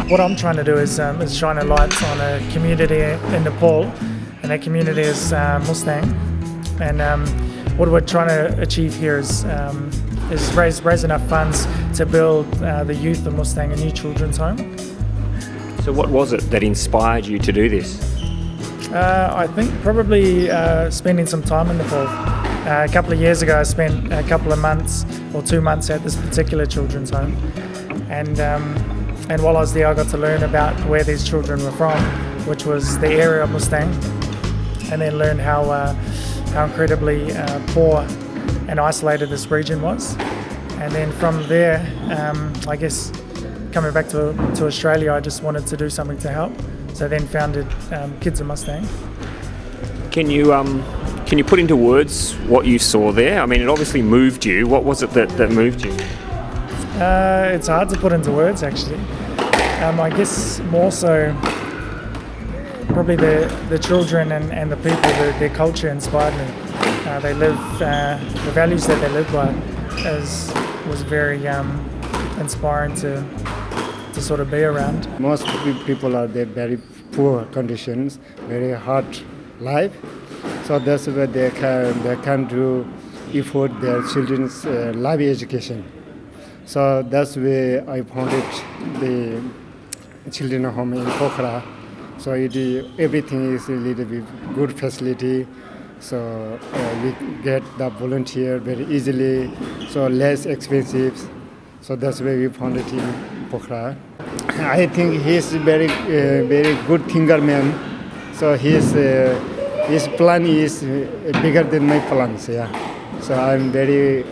what I'm trying to do is shine a light on a community in Nepal, and that community is Mustang. And what we're trying to achieve here is raise enough funds to build the youth of Mustang a new children's home. So what was it that inspired you to do this? I think probably spending some time in Nepal. A couple of years ago I spent a couple of months or 2 months at this particular children's home, and while I was there I got to learn about where these children were from, which was the area of Mustang, and then learn how incredibly poor and isolated this region was. And then from there, I guess coming back to Australia, I just wanted to do something to help. So then founded Kids of Mustang. Can you put into words what you saw there? I mean, it obviously moved you. What was it that moved you? It's hard to put into words, actually. I guess more so probably the children and the people, their culture inspired me. They live, the values that they live by was very inspiring to sort of be around. Most people are there very poor conditions, very hard life. So that's why they can do effort their children's life education. So that's why I founded the children home in Pokhara. So everything is a little bit good facility. So we get the volunteer very easily, so less expensive. So that's why we founded in Pokhara. I think he's very good thinker man. So his plan is bigger than my plans. Yeah. So I very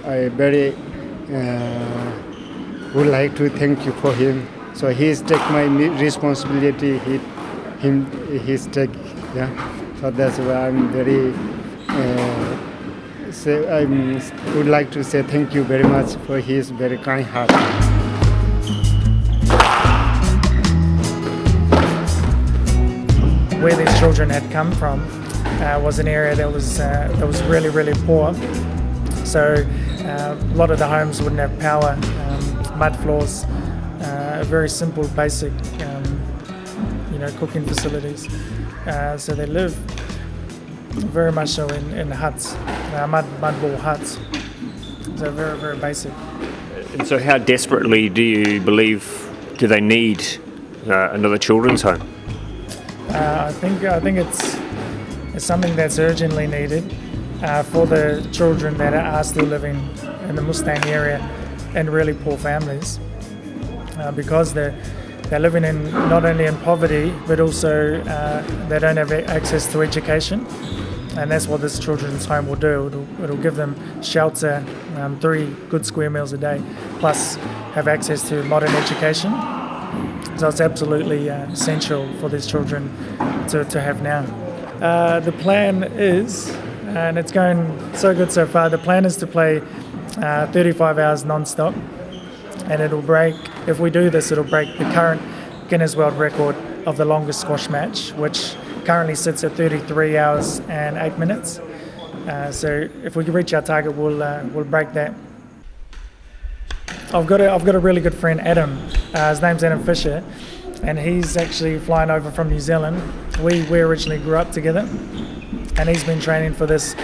would like to thank you for him. So he's take my responsibility. He's take. Yeah. So that's why I'm very. I would like to say thank you very much for his very kind heart. Where these children had come from was an area that was really, really poor. So a lot of the homes wouldn't have power, mud floors, very simple, basic, cooking facilities. So they live very much so in huts, mud ball huts. So very, very basic. And so how desperately do they need another children's home? I think it's something that's urgently needed for the children that are still living in the Mustang area and really poor families, because they're living in not only in poverty but also they don't have access to education, and that's what this children's home will do. It'll give them shelter, 3 good square meals a day, plus have access to modern education. So it's absolutely essential for these children to have now. The plan is, and it's going so good so far, the plan is to play 35 hours non-stop, and if we do this, it'll break the current Guinness World Record of the longest squash match, which currently sits at 33 hours and 8 minutes. So if we can reach our target, we'll break that. I've got a really good friend, Adam. His name's Adam Fisher, and he's actually flying over from New Zealand. We originally grew up together, and he's been training for this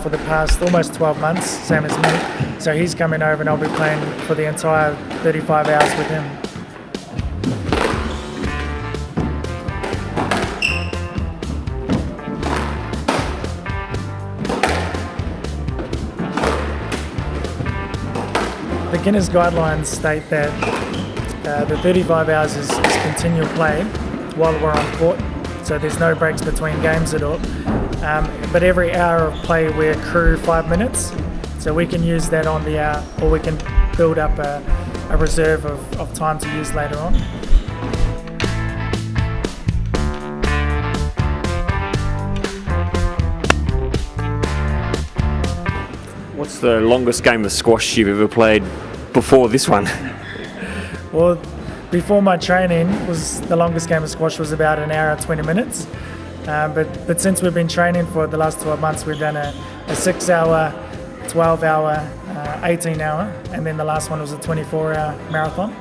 for the past almost 12 months, same as me. So he's coming over, and I'll be playing for the entire 35 hours with him. The Guinness guidelines state that the 35 hours is continual play while we're on court, so there's no breaks between games at all. But every hour of play we accrue 5 minutes, so we can use that on the hour, or we can build up a reserve of time to use later on. What's the longest game of squash you've ever played before this one? Well, before my training, the longest game of squash was about an hour and 20 minutes. But since we've been training for the last 12 months, we've done a 6-hour, 12-hour, 18-hour, and then the last one was a 24-hour marathon.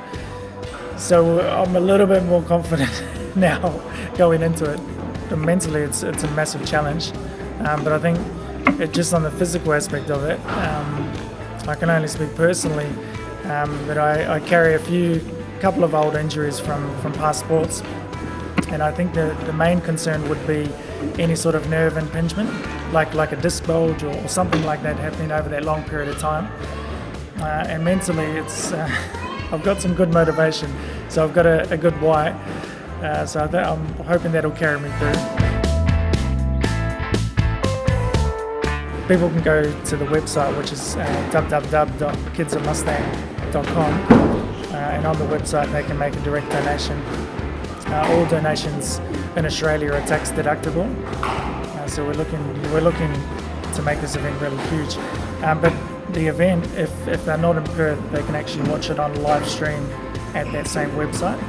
So I'm a little bit more confident now going into it. Mentally, it's a massive challenge, but I think just on the physical aspect of it, I can only speak personally that I carry a couple of old injuries from past sports, and I think the main concern would be any sort of nerve impingement, like a disc bulge or something like that happening over that long period of time. And mentally, it's I've got some good motivation, so I've got a good why. So I'm hoping that'll carry me through. People can go to the website, which is www.kidsofmustang.com, and on the website they can make a direct donation. All donations in Australia are tax deductible, so we're looking to make this event really huge. But the event, if they're not in Perth, they can actually watch it on live stream at that same website.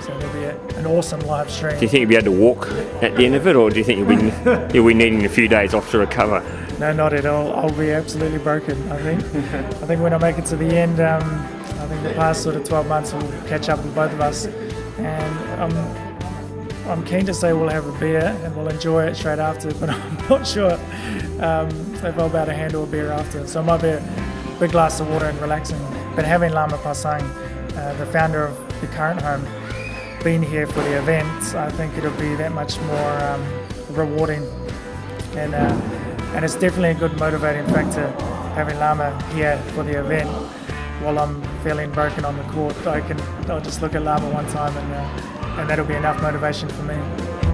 So there'll be an awesome live stream. Do you think you'll be able to walk at the end of it, or do you think you'll be needing a few days off to recover? No, not at all. I'll be absolutely broken, I think. I think when I make it to the end, I think the past sort of 12 months will catch up with both of us. And I'm keen to say we'll have a beer and we'll enjoy it straight after, but I'm not sure if I'll be able to handle a beer after. So it might be a big glass of water and relaxing. But having Lama Pasang, the founder of the current home, been here for the event, I think it'll be that much more rewarding. And it's definitely a good motivating factor having Lama here for the event. While I'm feeling broken on the court, I'll just look at Lama one time and that'll be enough motivation for me.